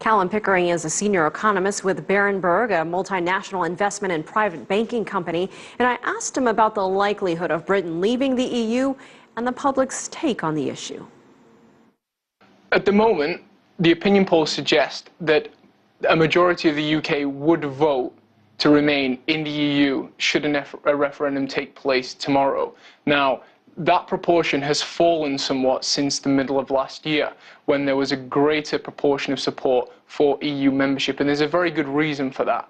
Callum Pickering is a senior economist with Berenberg, a multinational investment and private banking company, and I asked him about the likelihood of Britain leaving the EU and the public's take on the issue. At the moment, the opinion polls suggest that a majority of the UK would vote to remain in the EU should a referendum take place tomorrow. Now, that proportion has fallen somewhat since the middle of last year, when there was a greater proportion of support for EU membership, and there's a very good reason for that.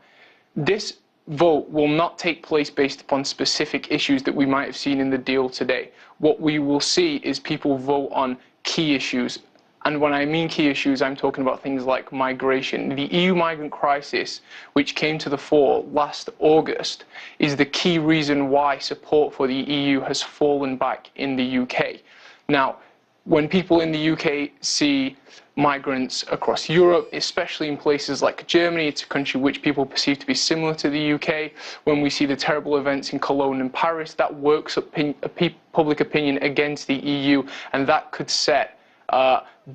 This vote will not take place based upon specific issues that we might have seen in the deal today. What we will see is people vote on key issues. And when I mean key issues, I'm talking about things like migration. The EU migrant crisis, which came to the fore last August, is the key reason why support for the EU has fallen back in the UK. Now, when people in the UK see migrants across Europe, especially in places like Germany, it's a country which people perceive to be similar to the UK. When we see the terrible events in Cologne and Paris, that works up public opinion against the EU, and that could set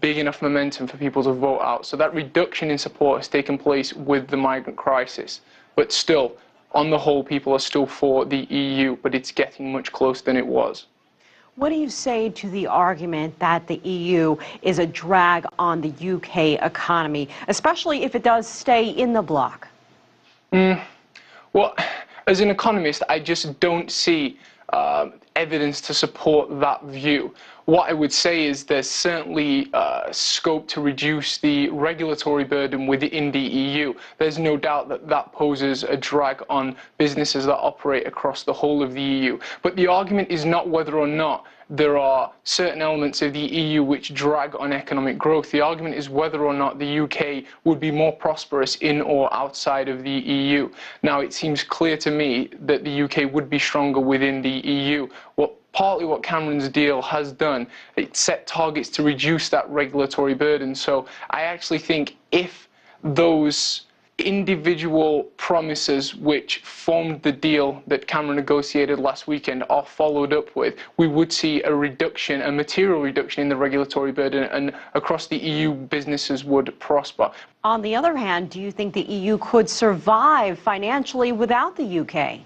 big enough momentum for people to vote out. So that reduction in support has taken place with the migrant crisis. But still, on the whole, people are still for the EU, but it's getting much closer than it was. What do you say to the argument that the EU is a drag on the UK economy, especially if it does stay in the bloc? Well, as an economist, I just don't see evidence to support that view. What I would say is there's certainly scope to reduce the regulatory burden within the EU. There's no doubt that that poses a drag on businesses that operate across the whole of the EU. But the argument is not whether or not there are certain elements of the EU which drag on economic growth. The argument is whether or not the UK would be more prosperous in or outside of the EU. Now, it seems clear to me that the UK would be stronger within the EU. Partly what Cameron's deal has done, it set targets to reduce that regulatory burden. So I actually think if those individual promises which formed the deal that Cameron negotiated last weekend are followed up with, we would see a reduction, a material reduction in the regulatory burden, and across the EU businesses would prosper. On the other hand, do you think the EU could survive financially without the UK?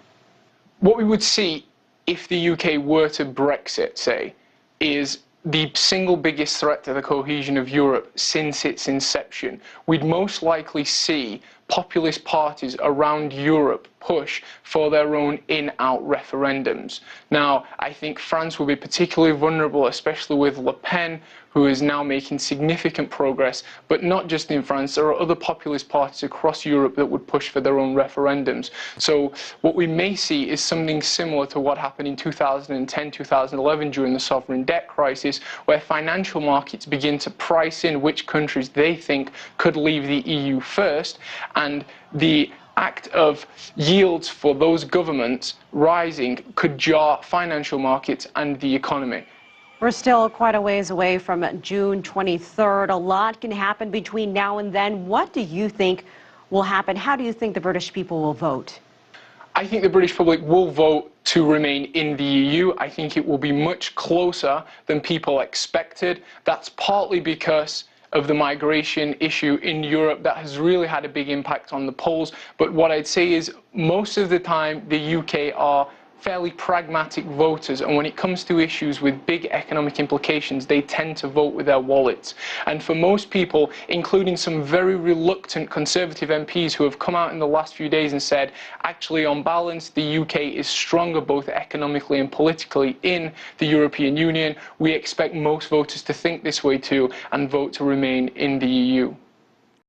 What we would see if the UK were to Brexit, say, is the single biggest threat to the cohesion of Europe since its inception. We'd most likely see populist parties around Europe push for their own in-out referendums. Now, I think France will be particularly vulnerable, especially with Le Pen, who is now making significant progress, but not just in France. There are other populist parties across Europe that would push for their own referendums. So what we may see is something similar to what happened in 2010, 2011 during the sovereign debt crisis, where financial markets begin to price in which countries they think could leave the EU first, and the act of yields for those governments rising could jar financial markets and the economy. We're still quite a ways away from June 23rd. A lot can happen between now and then. What do you think will happen? How do you think the British people will vote? I think the British public will vote to remain in the EU. I think it will be much closer than people expected. That's partly because of the migration issue in Europe that has really had a big impact on the polls. But what I'd say is most of the time the UK are fairly pragmatic voters, and when it comes to issues with big economic implications, they tend to vote with their wallets. And for most people, including some very reluctant Conservative MPs who have come out in the last few days and said, actually on balance, the UK is stronger both economically and politically in the European Union, we expect most voters to think this way too and vote to remain in the EU.